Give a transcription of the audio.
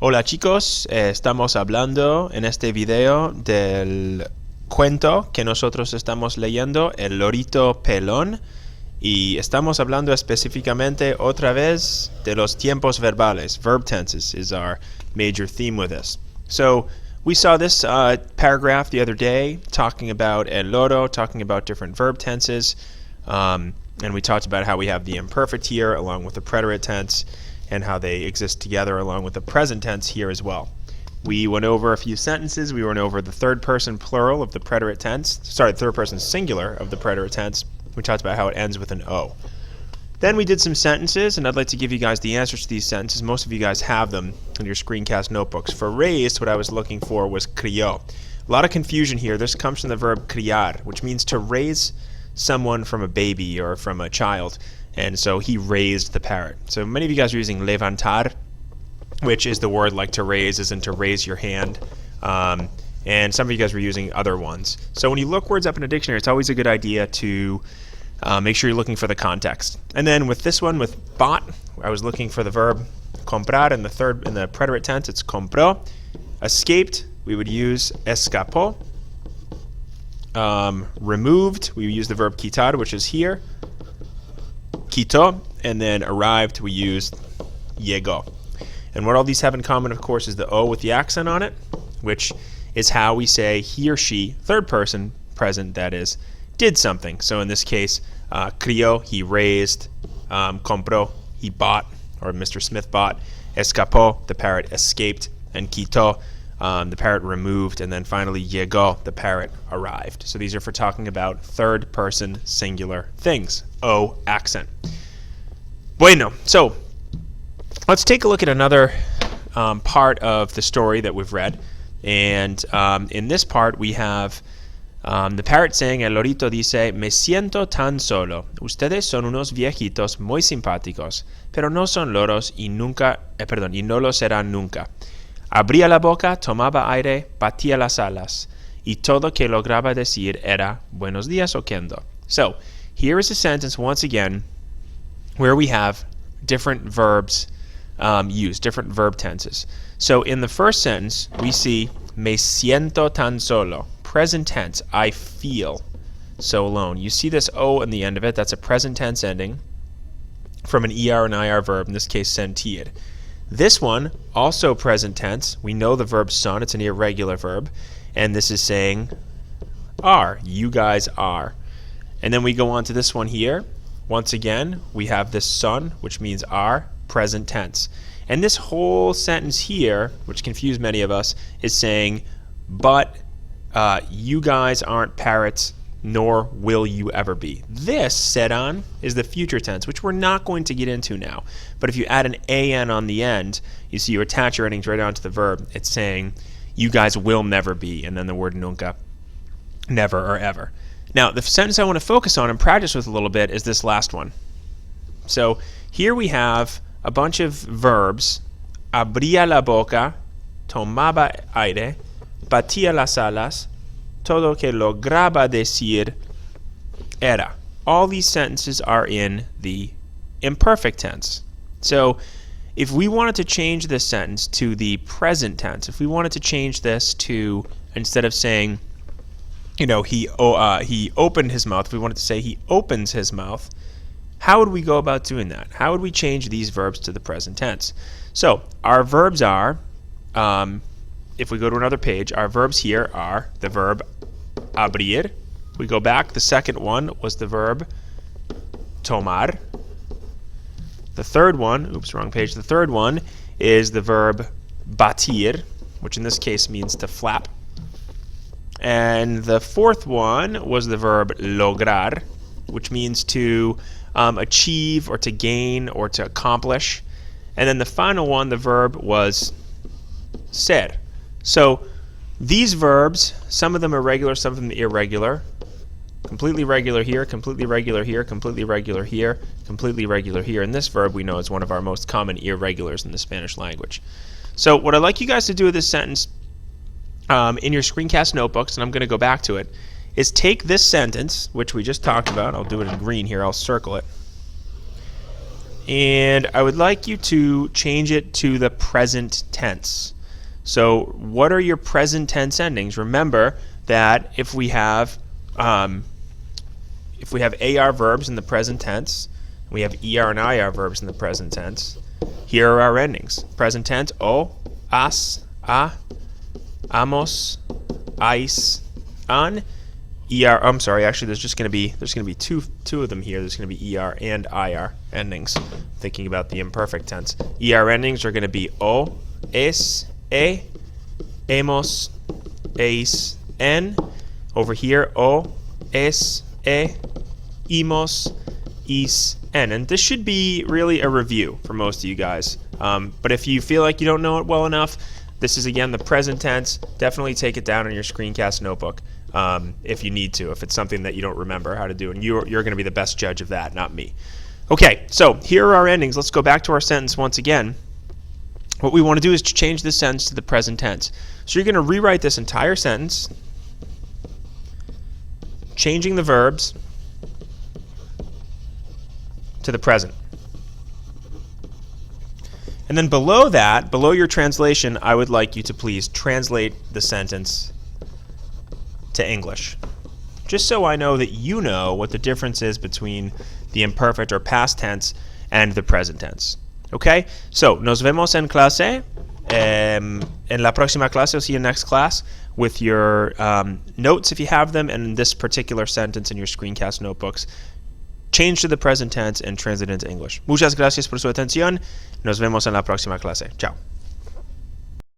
Hola chicos, estamos hablando en este video del cuento que nosotros estamos leyendo, El lorito pelón, y estamos hablando específicamente otra vez de los tiempos verbales. Verb tenses is our major theme with this. So we saw this paragraph the other day talking about el loro, talking about different verb tenses, and we talked about how we have the imperfect here along with the preterite tense, and how they exist together along with the present tense here as well. We went over a few sentences. We went over the third person plural of the preterite tense. Third person singular of the preterite tense. We talked about how it ends with an O. Then we did some sentences, and I'd like to give you guys the answers to these sentences. Most of you guys have them in your screencast notebooks. For raised, what I was looking for was crió. A lot of confusion here. This comes from the verb criar, which means to raise someone from a baby or from a child. And so he raised the parrot. So many of you guys are using levantar, which is the word like to raise, as in to raise your hand. And some of you guys were using other ones. So when you look words up in a dictionary, it's always a good idea to make sure you're looking for the context. And then with this one, with bought, I was looking for the verb comprar in the preterite tense. It's compró. Escaped, we would use escapó. Removed, we would use the verb quitar, which is here. Quitó, and then arrived, we used llegó. And what all these have in common, of course, is the O with the accent on it, which is how we say he or she, third person present, that is, did something. So in this case, crió, he raised, compró, he bought, or Mr. Smith bought, escapó, the parrot escaped, and quitó, the parrot removed, and then finally llegó, the parrot arrived. So these are for talking about third person singular things. O accent. Bueno, so let's take a look at another part of the story that we've read. And in this part we have the parrot saying, el lorito dice, me siento tan solo. Ustedes son unos viejitos muy simpáticos, pero no son loros y y no lo serán nunca. Abría la boca, tomaba aire, batía las alas, y todo que lograba decir era buenos días, Oquendo. So, here is a sentence once again where we have different verbs used, different verb tenses. So in the first sentence, we see me siento tan solo, present tense, I feel so alone. You see this O in the end of it, that's a present tense ending from an ER and IR verb, in this case sentir. This one, also present tense. We know the verb son, it's an irregular verb, and this is saying are, you guys are. And then we go on to this one here. Once again, we have this son, which means are, present tense. And this whole sentence here, which confused many of us, is saying, but you guys aren't parrots, nor will you ever be. This, serán, is the future tense, which we're not going to get into now. But if you add an an on the end, you see you attach your endings right onto the verb. It's saying, you guys will never be, and then the word nunca, never or ever. Now, the sentence I want to focus on and practice with a little bit is this last one. So here we have a bunch of verbs. Abría la boca, tomaba aire, batía las alas, todo que lograba decir era. All these sentences are in the imperfect tense. So if we wanted to change this sentence to the present tense, if we wanted to change this to, instead of saying, you know, he opened his mouth, if we wanted to say he opens his mouth, how would we go about doing that? How would we change these verbs to the present tense? So our verbs are, if we go to another page, our verbs here are the verb abrir. We go back, the second one was the verb tomar. The third one, oops, wrong page. The third one is the verb batir, which in this case means to flap. And the fourth one was the verb lograr, which means to achieve or to gain or to accomplish. And then the final one, the verb was ser. So these verbs, some of them are regular, some of them irregular. Completely regular here, completely regular here, completely regular here, completely regular here. And this verb we know is one of our most common irregulars in the Spanish language. So what I'd like you guys to do with this sentence in your screencast notebooks, and I'm going to go back to it, is take this sentence, which we just talked about. I'll do it in green here. I'll circle it. And I would like you to change it to the present tense. So what are your present tense endings? Remember that if we have AR verbs in the present tense, we have ER and IR verbs in the present tense, here are our endings. Present tense, o, as, a, amos, ais, an. ER, I'm sorry, actually there's going to be two of them here. There's going to be ER and IR endings. Thinking about the imperfect tense. ER endings are going to be o, es, e, hemos, eis, en. Over here, o, es, e, imos, is, en. And this should be really a review for most of you guys. But if you feel like you don't know it well enough, this is again the present tense. Definitely take it down in your screencast notebook if you need to, if it's something that you don't remember how to do. And you're going to be the best judge of that, not me. Okay, so here are our endings. Let's go back to our sentence once again. What we want to do is to change this sentence to the present tense. So you're going to rewrite this entire sentence, changing the verbs to the present. And then below that, below your translation, I would like you to please translate the sentence to English. Just so I know that you know what the difference is between the imperfect or past tense and the present tense. Okay? So, nos vemos en clase. En la próxima clase, I'll see you next class with your notes if you have them, and this particular sentence in your screencast notebooks. Change to the present tense and translate into English. Muchas gracias por su atención. Nos vemos en la próxima clase. Chao.